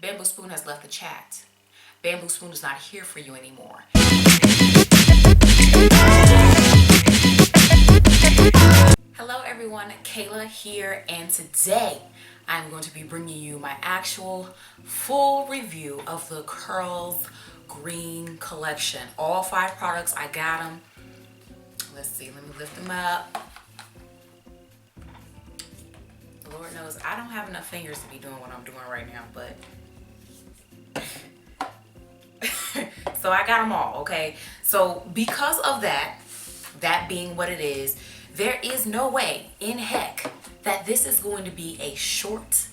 Bamboo Spoon has left the chat. Bamboo Spoon is not here for you anymore. Hello everyone, Kayla here, and today I'm going to be bringing you my actual full review of the Curls Green Collection. All 5 products, I got them. Let's see, let me lift them up. Lord knows I don't have enough fingers to be doing what I'm doing right now, but so I got them all, okay? So because of that being what it is, there is no way in heck that this is going to be a short,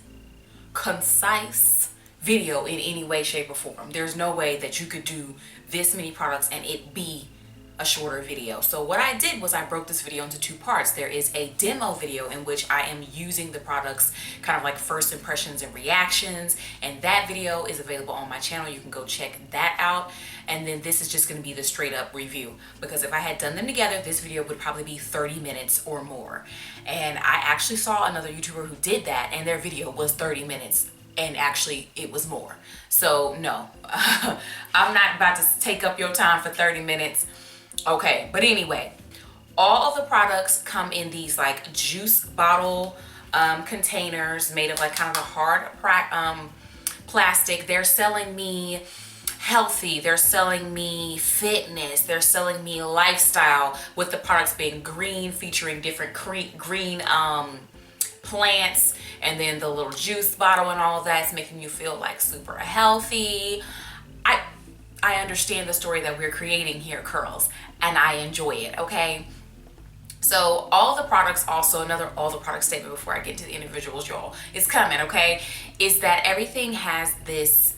concise video in any way, shape, or form. There's no way that you could do this many products and it be a shorter video. So what I did was I broke this video into 2 parts. There is a demo video in which I am using the products, kind of like first impressions and reactions, and that video is available on my channel. You can go check that out. And then this is just going to be the straight up review, because if I had done them together, this video would probably be 30 minutes or more. And I actually saw another YouTuber who did that, and their video was 30 minutes. And actually it was more. So no, I'm not about to take up your time for 30 minutes. Okay, but anyway, all of the products come in these like juice bottle containers made of like kind of a hard plastic. They're selling me healthy, they're selling me fitness, they're selling me lifestyle, with the products being green, featuring different green plants, and then the little juice bottle and all of that's making you feel like super healthy. I understand the story that we're creating here, Curls, and I enjoy it, okay? So all the products, also another all the product statement before I get to the individuals, y'all, it's coming, okay? Is that everything has this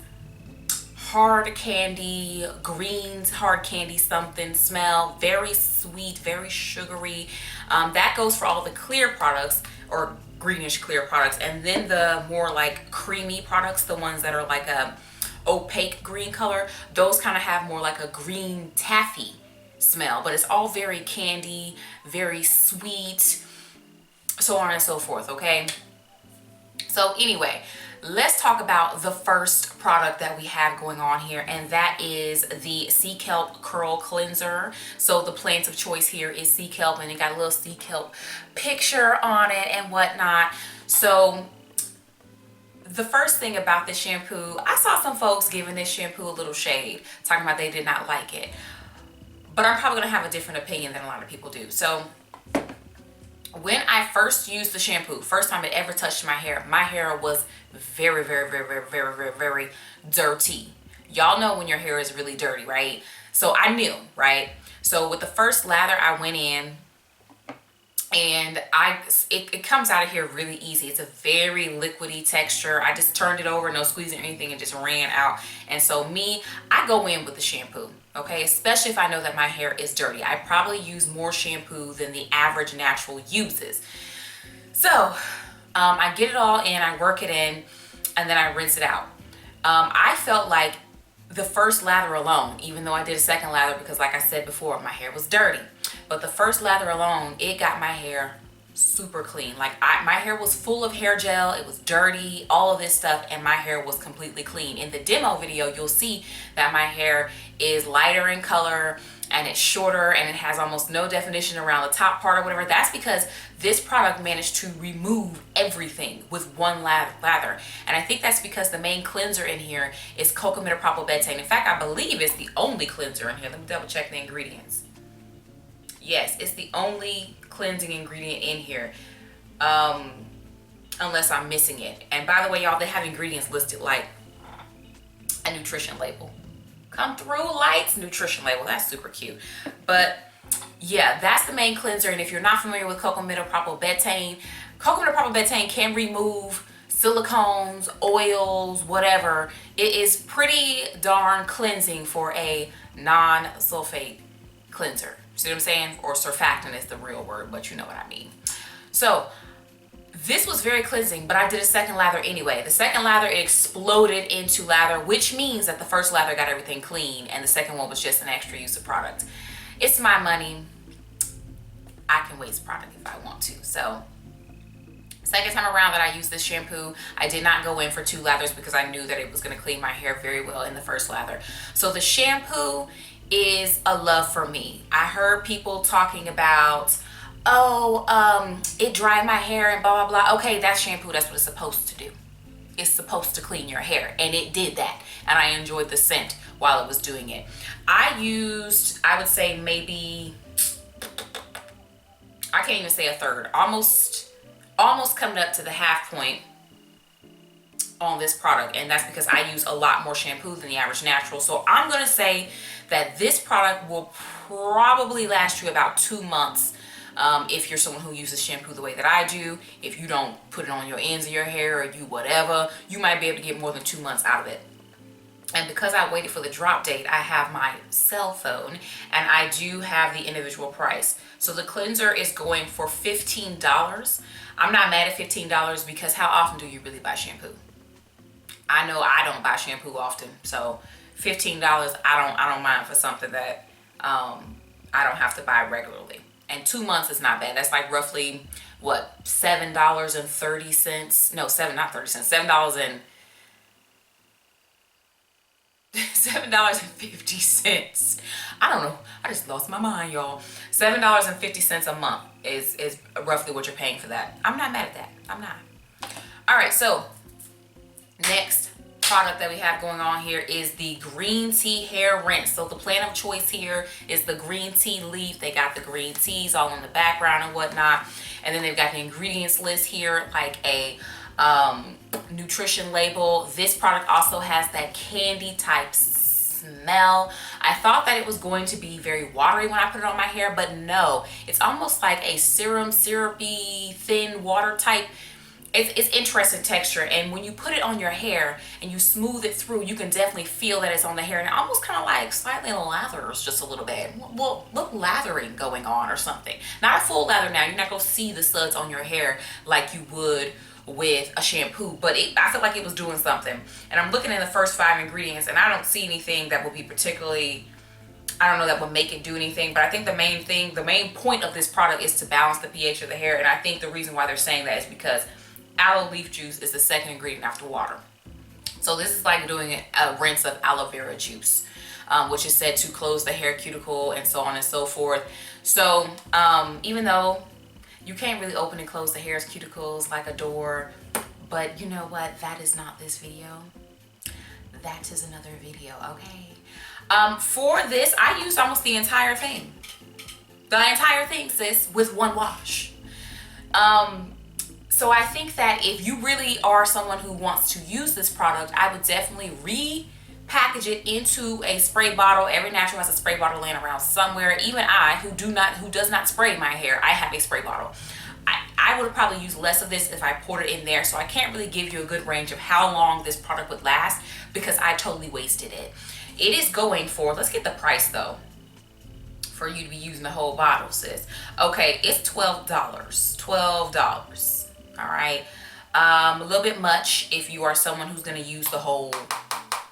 hard candy, greens, hard candy something smell, very sweet, very sugary. That goes for all the clear products, or greenish clear products, and then the more like creamy products, the ones that are like a opaque green color, those kind of have more like a green taffy smell, but it's all very candy, very sweet, so on and so forth, okay? So anyway, let's talk about the first product that we have going on here, and that is the Sea Kelp Curl Cleanser. So the plant of choice here is sea kelp, and it got a little sea kelp picture on it and whatnot. So the first thing about this shampoo, I saw some folks giving this shampoo a little shade, talking about they did not like it. But I'm probably gonna have a different opinion than a lot of people do. So when I first used the shampoo, first time it ever touched my hair was very, very, very, very, very, very, very dirty. Y'all know when your hair is really dirty, right? So I knew, right? So with the first lather, I went in, and it comes out of here really easy. It's a very liquidy texture. I just turned it over, no squeezing or anything, and just ran out. And so I go in with the shampoo, okay? Especially if I know that my hair is dirty. I probably use more shampoo than the average natural uses. So I get it all in, I work it in, and then I rinse it out. I felt like the first lather alone, even though I did a second lather because like I said before, my hair was dirty, but the first lather alone, it got my hair super clean. Like my hair was full of hair gel, it was dirty, all of this stuff, and my hair was completely clean. In the demo video, you'll see that my hair is lighter in color and it's shorter and it has almost no definition around the top part or whatever. That's because this product managed to remove everything with one lather. And I think that's because the main cleanser in here is cocamidopropylbetaine. In fact, I believe it's the only cleanser in here. Let me double check the ingredients. Yes, it's the only cleansing ingredient in here, unless I'm missing it. And by the way, y'all, they have ingredients listed like a nutrition label. Come through lights, nutrition label. That's super cute. But yeah, that's the main cleanser. And if you're not familiar with cocamidopropylbetaine can remove silicones, oils, whatever. It is pretty darn cleansing for a non-sulfate cleanser. See what I'm saying? Or surfactant is the real word, but you know what I mean. So this was very cleansing, but I did a second lather anyway. The second lather, it exploded into lather, which means that the first lather got everything clean and the second one was just an extra use of product. It's my money. I can waste product if I want to. So Second time around that I used this shampoo, I did not go in for 2 lathers because I knew that it was going to clean my hair very well in the first lather. So the shampoo is a love for me. I heard people talking about, oh, it dried my hair and blah, blah, blah. Okay, that's shampoo. That's what it's supposed to do. It's supposed to clean your hair, and it did that. And I enjoyed the scent while it was doing it. I used, I would say maybe, I can't even say a third, almost coming up to the half point on this product, and that's because I use a lot more shampoo than the average natural. So I'm going to say that this product will probably last you about 2 months if you're someone who uses shampoo the way that I do. If you don't put it on your ends of your hair or you whatever, you might be able to get more than 2 months out of it. And because I waited for the drop date, I have my cell phone and I do have the individual price. So the cleanser is going for $15. I'm not mad at $15 because how often do you really buy shampoo? I know I don't buy shampoo often, so $15 I don't mind for something that I don't have to buy regularly. And 2 months is not bad. That's like roughly what, $7.30? No, not 30 cents. $7.50. I don't know. I just lost my mind, y'all. $7.50 a month is roughly what you're paying for that. I'm not mad at that. I'm not. All right, so next product that we have going on here is the green tea hair rinse. So the plan of choice here is the green tea leaf. They got the green teas all in the background and whatnot. And then they've got the ingredients list here, like a nutrition label. This product also has that candy type smell. I thought that it was going to be very watery when I put it on my hair, but no, it's almost like a serum, syrupy, thin water type. It's interesting texture, and when you put it on your hair and you smooth it through, you can definitely feel that it's on the hair, and it almost kind of like slightly lathers just a little bit. Well, look, lathering going on or something. Not a full lather now. You're not going to see the suds on your hair like you would with a shampoo, but I feel like it was doing something. And I'm looking at the first 5 ingredients, and I don't see anything that will be particularly, I don't know, that will make it do anything. But I think the main point of this product is to balance the pH of the hair. And I think the reason why they're saying that is because aloe leaf juice is the second ingredient after water. So this is like doing a rinse of aloe vera juice, which is said to close the hair cuticle and so on and so forth. So even though you can't really open and close the hair's cuticles like a door, but you know what? That is not this video. That is another video, okay? For this, I used almost the entire thing. The entire thing, sis, with one wash. So I think that if you really are someone who wants to use this product, I would definitely repackage it into a spray bottle. Every natural has a spray bottle laying around somewhere. Even I, who does not spray my hair, I have a spray bottle. I would have probably used less of this if I poured it in there. So I can't really give you a good range of how long this product would last because I totally wasted it. It is going for, let's get the price though, for you to be using the whole bottle, sis. Okay, it's $12. $12. All right, a little bit much if you are someone who's going to use the whole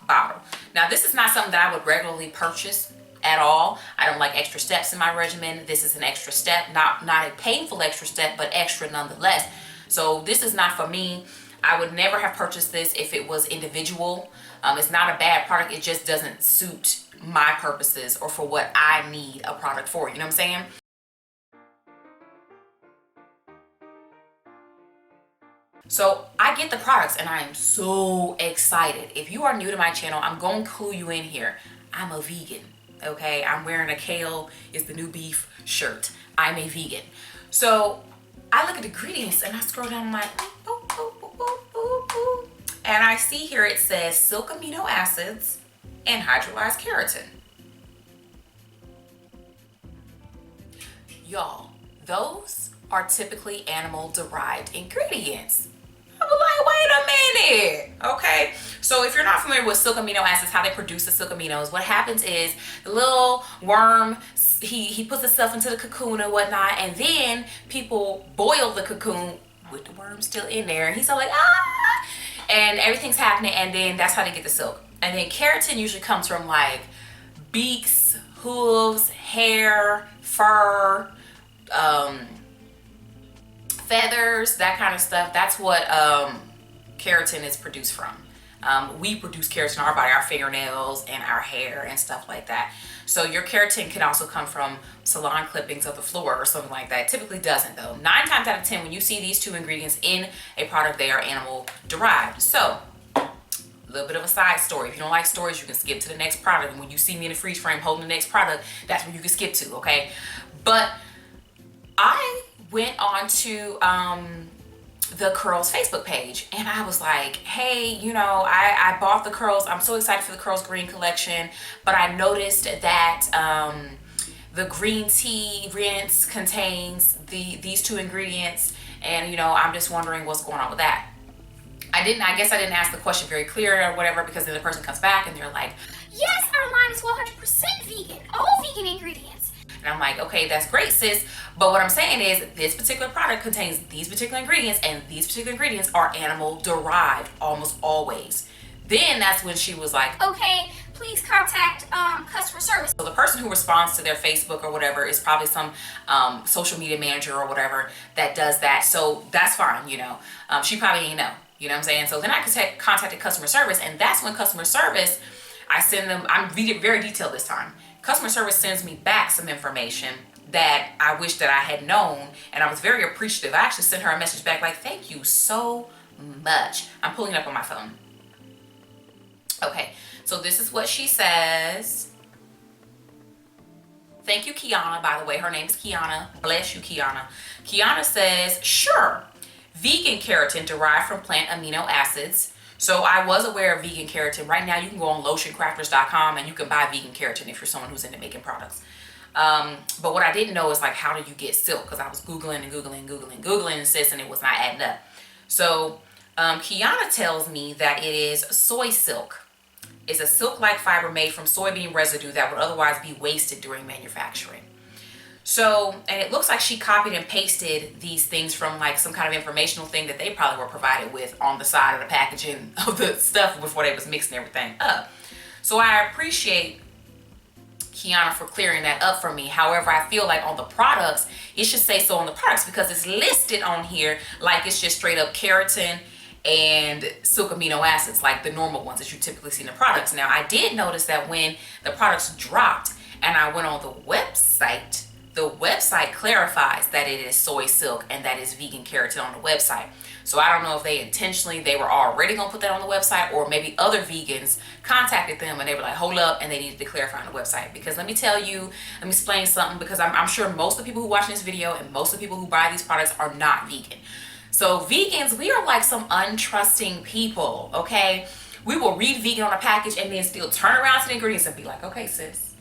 bottle. Now, this is not something that I would regularly purchase at all. I don't like extra steps in my regimen. This is an extra step, not a painful extra step, but extra nonetheless. So this is not for me. I would never have purchased this if it was individual. It's not a bad product. It just doesn't suit my purposes or for what I need a product for. You know what I'm saying? So I get the products and I am so excited. If you are new to my channel, I'm going to clue you in here. I'm a vegan, okay? I'm wearing a kale is the new beef shirt. I'm a vegan. So I look at the ingredients and I scroll down, I'm like, boop, boop, boop, boop, boop, boop. And I see here it says silk amino acids and hydrolyzed keratin. Y'all, those are typically animal derived ingredients. I'm like, wait a minute. Okay, so if you're not familiar with silk amino acids, how they produce the silk aminos, what happens is the little worm, he puts itself into the cocoon and whatnot, and then people boil the cocoon with the worm still in there, and he's all like, ah, and everything's happening, and then that's how they get the silk. And then keratin usually comes from like beaks, hooves, hair, fur, feathers, that kind of stuff. That's what keratin is produced from. We produce keratin in our body, our fingernails and our hair and stuff like that. So your keratin can also come from salon clippings of the floor or something like that. It typically doesn't though. 9 times out of 10, when you see these two ingredients in a product, they are animal derived. So a little bit of a side story. If you don't like stories, you can skip to the next product. And when you see me in a freeze frame holding the next product, that's where you can skip to, okay? But I went on to the Curls Facebook page and I was like, hey, you know, I bought the Curls. I'm so excited for the Curls Green collection, but I noticed that the green tea rinse contains these two ingredients, and you know, I'm just wondering what's going on with that. I guess I didn't ask the question very clear or whatever, because then the person comes back and they're like, yes, our line is 100% vegan, all vegan ingredients. and I'm like, okay, that's great, sis. But what I'm saying is this particular product contains these particular ingredients, and these particular ingredients are animal derived almost always. Then that's when she was like, okay, please contact customer service. so the person who responds to their Facebook or whatever is probably some social media manager or whatever that does that. So that's fine, you know. She probably ain't know, you know what I'm saying? So then I contacted customer service, and that's when customer service, I send them, I'm very detailed this time. Customer service sends me back some information that I wish that I had known, and I was very appreciative. I actually sent her a message back like, thank you so much. I'm pulling it up on my phone. Okay, so this is what she says. Thank you, Kiana, by the way. Her name is Kiana. Bless you, Kiana. Kiana says, sure, vegan keratin derived from plant amino acids. So I was aware of vegan keratin. Right now you can go on lotioncrafters.com and you can buy vegan keratin if you're someone who's into making products. But what I didn't know is like, how do you get silk? Because I was Googling, sis, and it was not adding up. So Kiana tells me that it is soy silk. It's a silk-like fiber made from soybean residue that would otherwise be wasted during manufacturing. So, and it looks like she copied and pasted these things from like some kind of informational thing that they probably were provided with on the side of the packaging of the stuff before they was mixing everything up. So I appreciate Kiana for clearing that up for me. However, I feel like on the products, it should say so on the products, because it's listed on here like it's just straight up keratin and silk amino acids, like the normal ones that you typically see in the products. Now, I did notice that when the products dropped and I went on the website clarifies that it is soy silk and that is vegan keratin on the website. So I don't know if they were already gonna put that on the website, or maybe other vegans contacted them and they were like, hold up, and they needed to clarify on the website. Because let me explain something, because I'm sure most of the people who watch this video and most of the people who buy these products are not vegan. So vegans, we are like some untrusting people, okay? We will read vegan on a package and then still turn around to the ingredients and be like, okay, sis,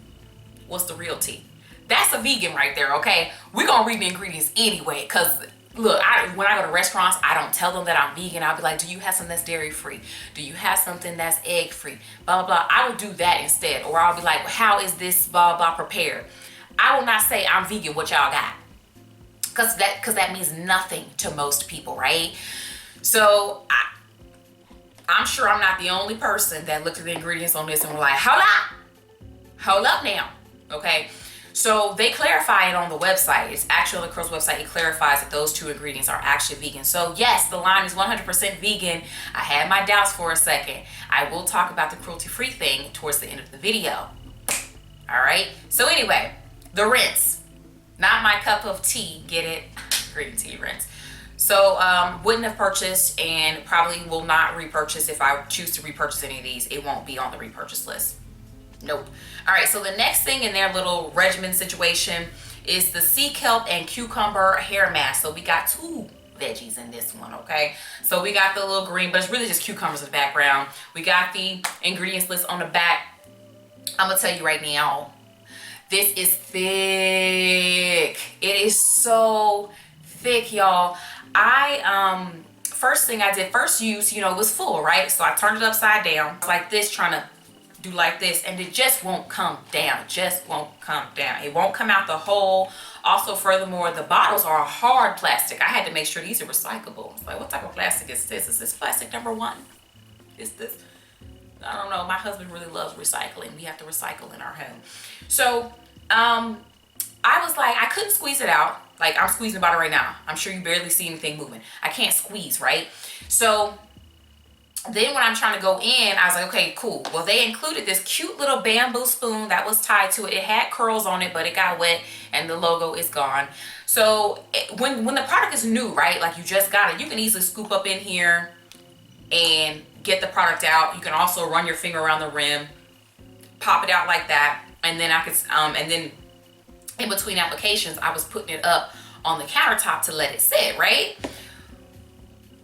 what's the real tea? That's a vegan right there, okay? We're gonna read the ingredients anyway, because look, when I go to restaurants, I don't tell them that I'm vegan. I'll be like, do you have something that's dairy free? Do you have something that's egg free? Blah, blah, blah. I will do that instead. Or I'll be like, well, how is this blah, blah prepared? I will not say I'm vegan, what y'all got? Because that means nothing to most people, right? So I'm sure I'm not the only person that looked at the ingredients on this and were like, hold up now, okay? So they clarify it on the website. It's actually on the Curls website. It clarifies that those two ingredients are actually vegan. So yes, the line is 100% vegan. I had my doubts for a second. I will talk about the cruelty-free thing towards the end of the video. All right. So anyway, the rinse, not my cup of tea. Get it? Green tea rinse. So wouldn't have purchased, and probably will not repurchase. If I choose to repurchase any of these, it won't be on the repurchase list. Nope. All right, so the next thing in their little regimen situation is the sea kelp and cucumber hair mask. So we got two veggies in this one, okay? So we got the little green, but it's really just cucumbers in the background. We got the ingredients list on the back. I'm gonna tell you right now, this is thick. It is so thick, y'all. First thing I did, first use, it was full, right? So I turned it upside down like this, trying to do like this, and it just won't come down. It just won't come down. It won't come out the hole. Also, furthermore, the bottles are hard plastic. I had to make sure these are recyclable. It's like, what type of plastic is this? Is this plastic number one? Is this? I don't know. My husband really loves recycling. We have to recycle in our home. So, I was like, I couldn't squeeze it out. Like, I'm squeezing the bottle right now. I'm sure you barely see anything moving. I can't squeeze, right? So then when I'm trying to go in, I was like, okay, cool. Well, they included this cute little bamboo spoon that was tied to it. It had curls on it, but it got wet and the logo is gone. So when the product is new, right, like you just got it, you can easily scoop up in here and get the product out. You can also run your finger around the rim, pop it out like that, and then I could, and then in between applications, I was putting it up on the countertop to let it sit, right?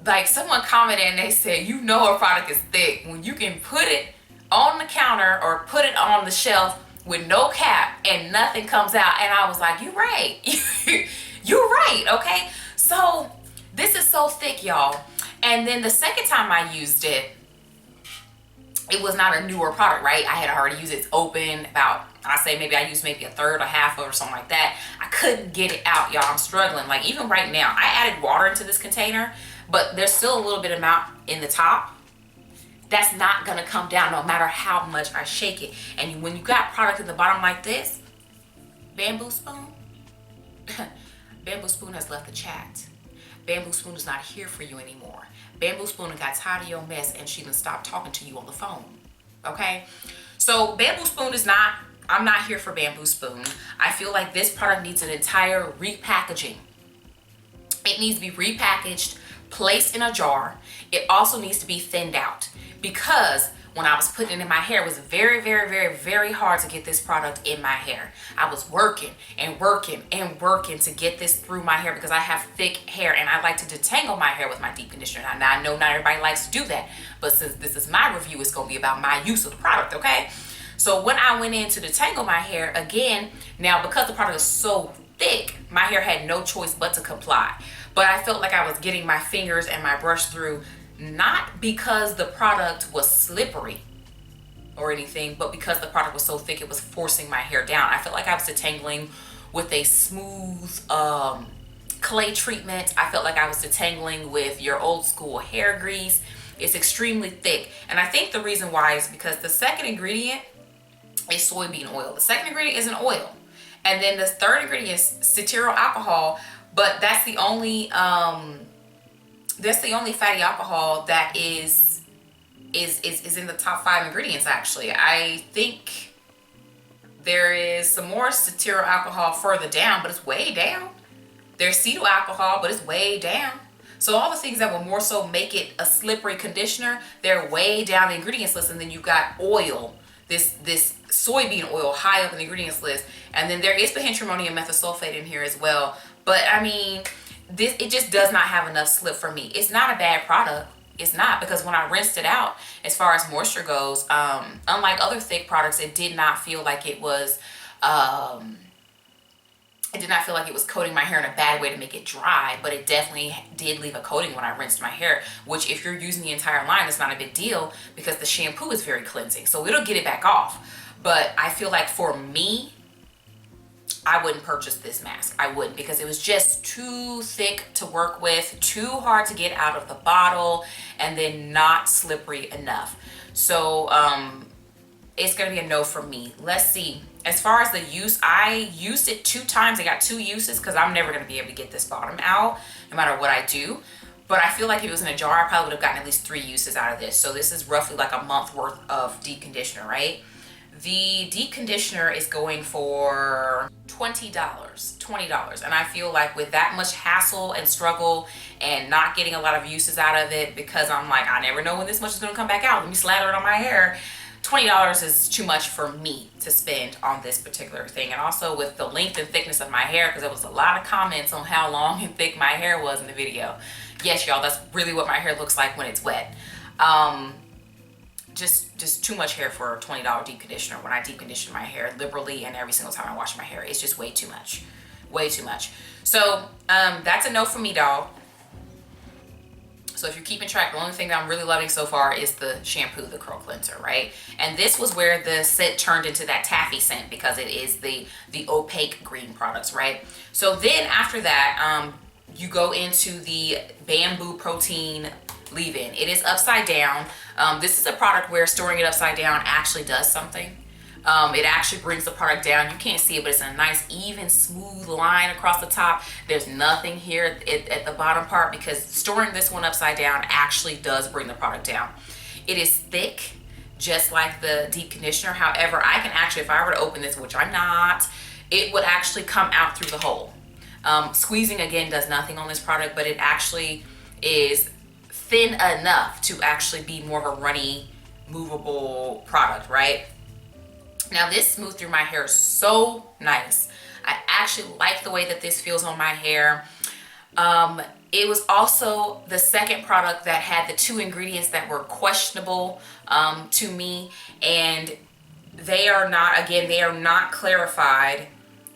Like someone commented and they said, you know a product is thick when you can put it on the counter or put it on the shelf with no cap and nothing comes out. And I was like, you're right. You're right, okay? So this is so thick, y'all. And then the second time I used it, it was not a newer product, right? I had already used it. It's open about, I say maybe I used maybe a third or half or something like that. I couldn't get it out, y'all. I'm struggling. Like even right now, I added water into this container, but there's still a little bit of amount in the top. That's not gonna come down no matter how much I shake it. And when you got product at the bottom like this, bamboo spoon, bamboo spoon has left the chat. Bamboo spoon is not here for you anymore. Bamboo spoon got tired of your mess and she done stopped talking to you on the phone. Okay? So bamboo spoon is not, I'm not here for bamboo spoon. I feel like this product needs an entire repackaging. It needs to be repackaged, placed in a jar. It also needs to be thinned out because when I was putting it in my hair, it was very, very, very, very hard to get this product in my hair. I was working and working and working to get this through my hair because I have thick hair and I like to detangle my hair with my deep conditioner. Now I know not everybody likes to do that, but since this is my review, it's gonna be about my use of the product, okay? So when I went in to detangle my hair, again, now because the product is so thick, my hair had no choice but to comply. But I felt like I was getting my fingers and my brush through, not because the product was slippery or anything, but because the product was so thick, it was forcing my hair down. I felt like I was detangling with a smooth clay treatment. I felt like I was detangling with your old school hair grease. It's extremely thick. And I think the reason why is because the second ingredient is soybean oil. The second ingredient is an oil. And then the third ingredient is cetyl alcohol, but that's the only fatty alcohol that is in the top 5 ingredients actually. I think there is some more cetyl alcohol further down, but it's way down. There's cetyl alcohol, but it's way down. So all the things that will more so make it a slippery conditioner, they're way down the ingredients list. And then you've got oil, this soybean oil high up in the ingredients list. And then there is penhydramonium methosulfate in here as well. But I mean, it just does not have enough slip for me. It's not a bad product. It's not, because when I rinsed it out, as far as moisture goes, unlike other thick products, it did not feel like it was, coating my hair in a bad way to make it dry, but it definitely did leave a coating when I rinsed my hair, which if you're using the entire line, it's not a big deal because the shampoo is very cleansing. So it'll get it back off. But I feel like for me, I wouldn't purchase this mask. I wouldn't, because it was just too thick to work with, too hard to get out of the bottle, and then not slippery enough. So it's gonna be a no from me. Let's see. As far as the use, I used it 2 times. I got 2 uses because I'm never gonna be able to get this bottom out no matter what I do. But I feel like if it was in a jar, I probably would have gotten at least 3 uses out of this. So this is roughly like a month worth of deep conditioner, right? The deep conditioner is going for $20, and I feel like with that much hassle and struggle and not getting a lot of uses out of it, because I'm like, I never know when this much is gonna come back out, let me slather it on my hair, $20 is too much for me to spend on this particular thing. And also with the length and thickness of my hair, because there was a lot of comments on how long and thick my hair was in the video. Yes, y'all, that's really what my hair looks like when it's wet. Just too much hair for a $20 deep conditioner when I deep condition my hair liberally and every single time I wash my hair. It's just way too much. Way too much. So that's a no for me, dog. So if you're keeping track, the only thing that I'm really loving so far is the shampoo, the curl cleanser, right? And this was where the scent turned into that taffy scent because it is the opaque green products, right? So then after that, you go into the bamboo protein leave-in. It is upside down. This is a product where storing it upside down actually does something. It actually brings the product down. You can't see it, but it's a nice, even, smooth line across the top. There's nothing here at the bottom part, because storing this one upside down actually does bring the product down. It is thick, just like the deep conditioner. However, I can actually, if I were to open this, which I'm not, it would actually come out through the hole. Squeezing, again, does nothing on this product, but it actually is thin enough to actually be more of a runny, movable product, right? Now, this smooth through my hair is so nice. I actually like the way that this feels on my hair. It was also the second product that had the 2 ingredients that were questionable to me, and they are not clarified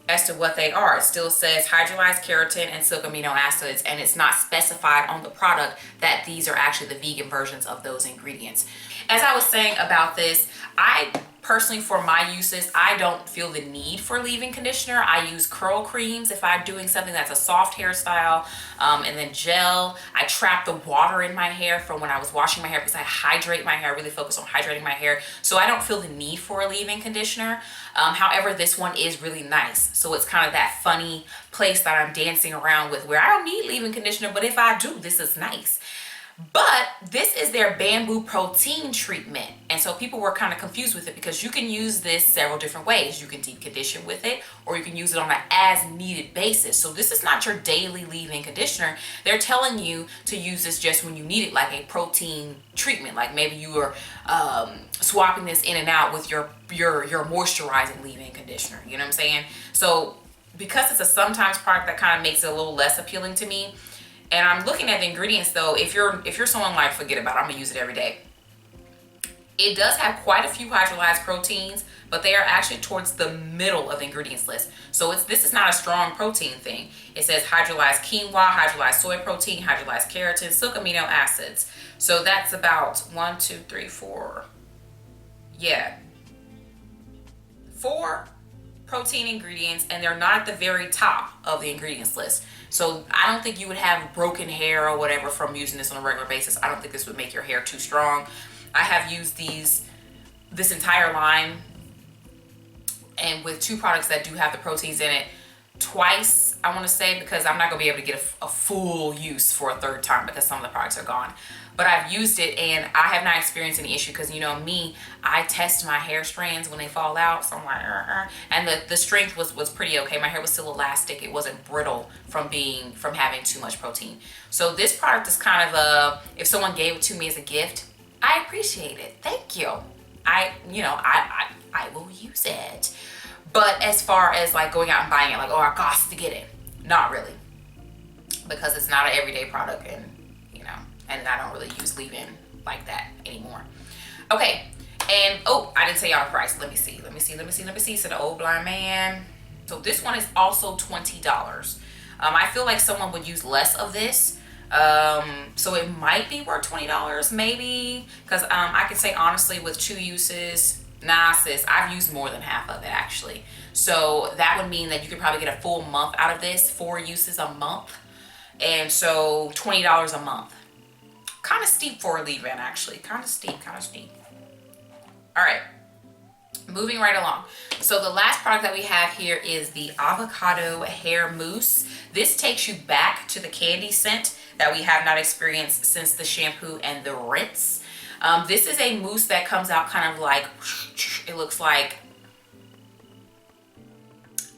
as to what they are. It still says hydrolyzed keratin and silk amino acids, and it's not specified on the product that these are actually the vegan versions of those ingredients. As I was saying about this, I personally, for my uses, I don't feel the need for leave-in conditioner. I use curl creams if I'm doing something that's a soft hairstyle, and then gel. I trap the water in my hair from when I was washing my hair, because I hydrate my hair. I really focus on hydrating my hair, so I don't feel the need for a leave-in conditioner. However, this one is really nice, so it's kind of that funny place that I'm dancing around with, where I don't need leave-in conditioner, but if I do, this is nice. But this is their bamboo protein treatment, and so people were kind of confused with it, because you can use this several different ways. You can deep condition with it, or you can use it on an as needed basis. So this is not your daily leave-in conditioner. They're telling you to use this just when you need it, like a protein treatment, like maybe you are swapping this in and out with your moisturizing leave-in conditioner. You know what I'm saying? So because it's a sometimes product, that kind of makes it a little less appealing to me. And I'm looking at the ingredients though. If you're someone like, forget about it, I'm gonna use it every day. It does have quite a few hydrolyzed proteins, but they are actually towards the middle of the ingredients list. So this is not a strong protein thing. It says hydrolyzed quinoa, hydrolyzed soy protein, hydrolyzed keratin, silk amino acids. So that's about 1, 2, 3, 4. Yeah. 4 protein ingredients, and they're not at the very top of the ingredients list. So I don't think you would have broken hair or whatever from using this on a regular basis. I don't think this would make your hair too strong. I have used this entire line, and with 2 products that do have the proteins in it, twice, I want to say, because I'm not going to be able to get a full use for a 3rd time, because some of the products are gone. But I've used it, and I have not experienced any issue, because, you know me, I test my hair strands when they fall out, so I'm like, and the strength was pretty okay. My hair was still elastic. It wasn't brittle from having too much protein. So this product is kind of if someone gave it to me as a gift, I appreciate it. Thank you. I will use it. But as far as like going out and buying it, like, oh, I got to get it, not really, because it's not an everyday product, and and I don't really use leave-in like that anymore. Okay, and oh, I didn't say y'all the price. Let me see. So the old blind man. So this one is also $20. I feel like someone would use less of this. So it might be worth $20, maybe, because I can say honestly, with 2 uses, nah sis, I've used more than half of it actually. So that would mean that you could probably get a full month out of this, 4 uses a month, and so $20 a month. Kind of steep for a leave-in, actually. Kind of steep. All right, moving right along. So the last product that we have here is the avocado hair mousse. This takes you back to the candy scent that we have not experienced since the shampoo and the rinse. This is a mousse that comes out kind of like, it looks like,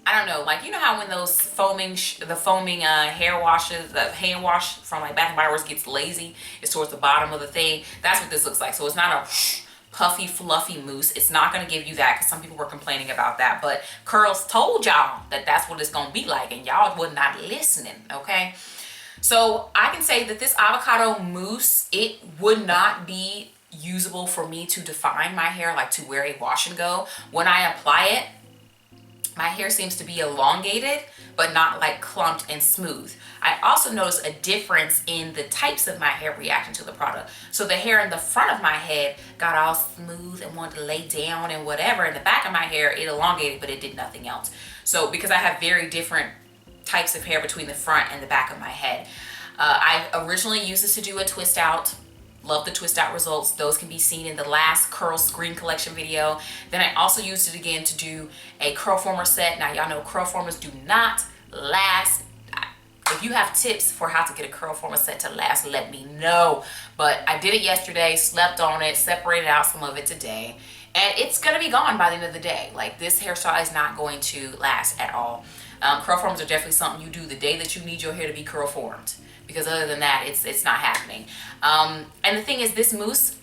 I don't know, like, you know how when those the foaming hair washes, the hand wash from like Bath and Body Works gets lazy, it's towards the bottom of the thing. That's what this looks like. So it's not a puffy, fluffy mousse. It's not going to give you that, because some people were complaining about that. But Curls told y'all that that's what it's going to be like, and y'all were not listening, okay? So I can say that this avocado mousse, it would not be usable for me to define my hair, like to wear a wash and go. When I apply it, my hair seems to be elongated, but not like clumped and smooth. I also notice a difference in the types of my hair reacting to the product. So the hair in the front of my head got all smooth and wanted to lay down and whatever. In the back of my hair, it elongated, but it did nothing else. So because I have very different types of hair between the front and the back of my head. I originally used this to do a twist out Love the twist out results. Those can be seen in the last curl screen collection video. Then I also used it again to do a curl former set. Now y'all know curl formers do not last. If you have tips for how to get a curl former set to last, let me know. But I did it yesterday, slept on it, separated out some of it today, and it's gonna be gone by the end of the day. Like, this hairstyle is not going to last at all. Curl formers are definitely something you do the day that you need your hair to be curl formed, because other than that, it's not happening. And the thing is, this mousse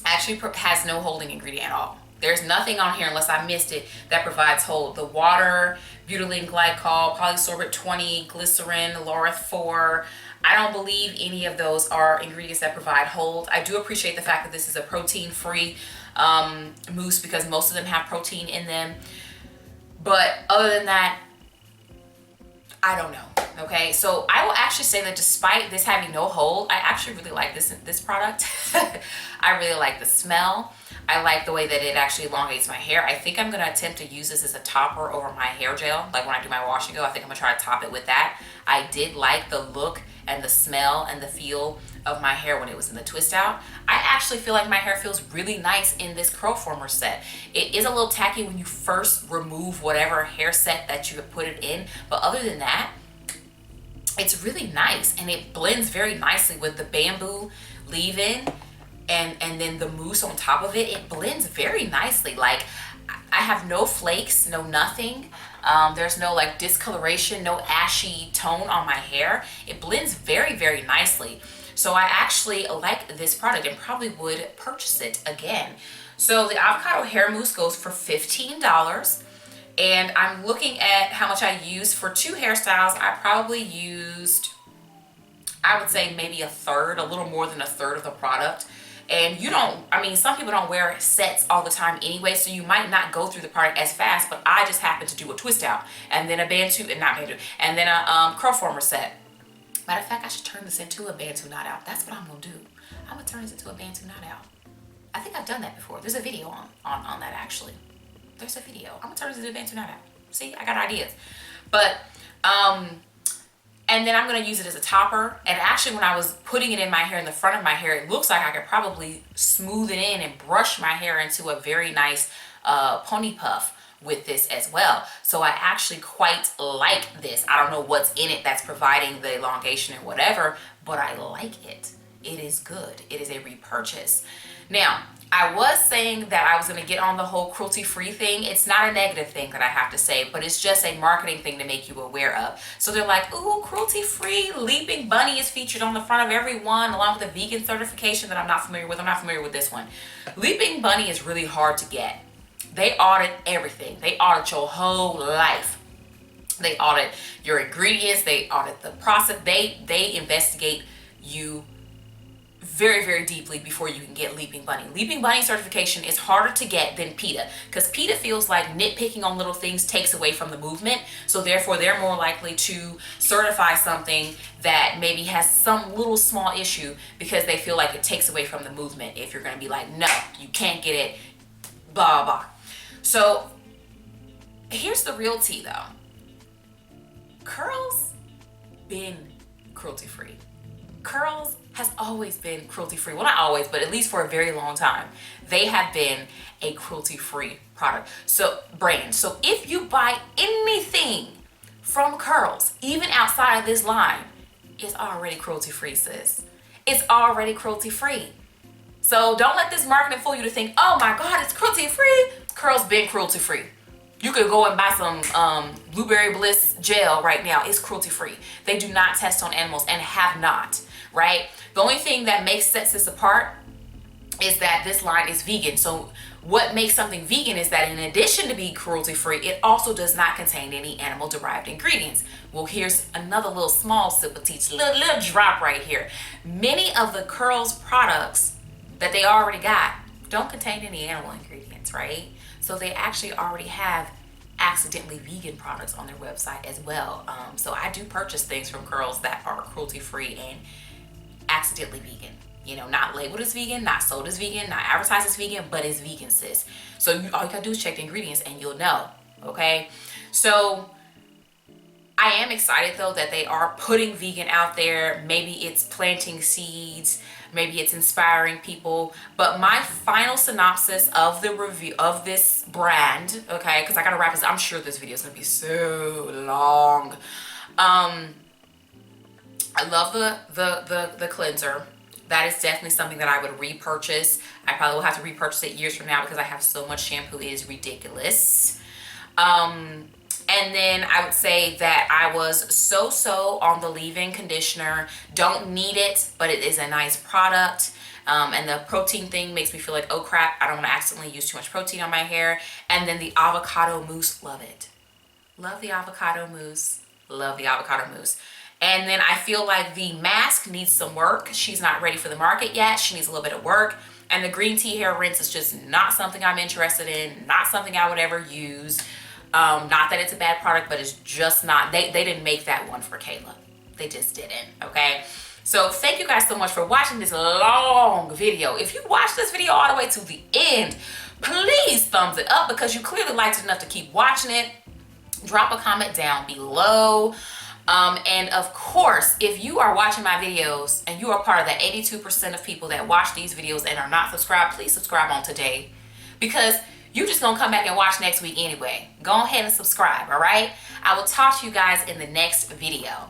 actually has no holding ingredient at all. There's nothing on here, unless I missed it, that provides hold. The water, butylene glycol, polysorbate 20, glycerin, laureth 4, I don't believe any of those are ingredients that provide hold. I do appreciate the fact that this is a protein-free mousse, because most of them have protein in them. But other than that, I don't know. Okay, so I will actually say that despite this having no hold, I actually really like this product. I really like the smell. I like the way that it actually elongates my hair. I think I'm gonna attempt to use this as a topper over my hair gel. Like when I do my wash and go, I think I'm gonna try to top it with that. I did like the look and the smell and the feel of my hair when it was in the twist out. I actually feel like my hair feels really nice in this curl former set. It is a little tacky when you first remove whatever hair set that you have put it in, but other than that, it's really nice, and it blends very nicely with the bamboo leave-in and then the mousse on top of it. It blends very nicely. Like, I have no flakes, no nothing. There's no like discoloration, no ashy tone on my hair. It blends very, very nicely. So I actually like this product and probably would purchase it again. So the avocado hair mousse goes for $15. And I'm looking at how much I used for 2 hairstyles. I probably used, I would say maybe a third, a little more than a third of the product. And you don't, I mean, some people don't wear sets all the time anyway, so you might not go through the product as fast, but I just happened to do a twist out, and then a Bantu, and not Bantu, and then a curl former set. Matter of fact, I should turn this into a Bantu knot out. That's what I'm gonna do. I'm gonna turn this into a Bantu knot out. I think I've done that before. There's a video on that actually. There's a video. I'm gonna turn this into a Bantu knot out. See, I got ideas. But, and then I'm going to use it as a topper. And actually, when I was putting it in my hair, in the front of my hair, it looks like I could probably smooth it in and brush my hair into a very nice pony puff with this as well. So I actually quite like this. I don't know what's in it that's providing the elongation or whatever, but I like it. It is good. It is a repurchase. Now, I was saying that I was going to get on the whole cruelty-free thing. It's not a negative thing that I have to say, but it's just a marketing thing to make you aware of. So they're like, ooh, cruelty-free, Leaping Bunny is featured on the front of every one, along with a vegan certification that I'm not familiar with. I'm not familiar with this one. Leaping Bunny is really hard to get. They audit everything. They audit your whole life. They audit your ingredients. They audit the process. They investigate you very, very deeply before you can get Leaping Bunny. Leaping Bunny certification is harder to get than PETA, because PETA feels like nitpicking on little things takes away from the movement. So therefore, they're more likely to certify something that maybe has some little small issue, because they feel like it takes away from the movement. If you're going to be like, no, you can't get it, blah, blah. So here's the real tea though. Curls been cruelty-free. Curls has always been cruelty-free. Well, not always, but at least for a very long time, they have been a cruelty-free product. So brand. So if you buy anything from Curls, even outside of this line, it's already cruelty-free, sis. It's already cruelty-free. So don't let this marketing fool you to think, oh my God, it's cruelty-free. Curls been cruelty-free. You could go and buy some Blueberry Bliss gel right now. It's cruelty-free. They do not test on animals and have not, right? The only thing that sets this apart is that this line is vegan. So what makes something vegan is that in addition to being cruelty-free, it also does not contain any animal-derived ingredients. Well, here's another little small sip of tea, little drop right here. Many of the Curls products that they already got don't contain any animal ingredients, right? So they actually already have accidentally vegan products on their website as well. So I do purchase things from Curls that are cruelty-free and accidentally vegan. You know, not labeled as vegan, not sold as vegan, not advertised as vegan, but it's vegan, sis. So all you gotta do is check the ingredients and you'll know, okay? So I am excited though that they are putting vegan out there. Maybe it's planting seeds. maybe it's inspiring people. But my final synopsis of the review of this brand, okay, because I gotta wrap this, I'm sure this video is gonna be so long. I love the cleanser. That is definitely something that I would repurchase. I probably will have to repurchase it years from now because I have so much shampoo. It is ridiculous. And then I would say that I was so on the leave-in conditioner. Don't need it, but it is a nice product. And the protein thing makes me feel like, oh crap, I don't want to accidentally use too much protein on my hair. And then the avocado mousse, love it. Love the avocado mousse. Love the avocado mousse. And then I feel like the mask needs some work. She's not ready for the market yet. She needs a little bit of work. And the green tea hair rinse is just not something I'm interested in. Not something I would ever use. Not that it's a bad product, but it's just not. They didn't make that one for Kayla. They just didn't, okay? So thank you guys so much for watching this long video. If you watched this video all the way to the end, please thumbs it up because you clearly liked it enough to keep watching it. Drop a comment down below. And of course, if you are watching my videos and you are part of the 82% of people that watch these videos and are not subscribed, please subscribe on today because you're just gonna come back and watch next week anyway. Go ahead and subscribe, all right? I will talk to you guys in the next video.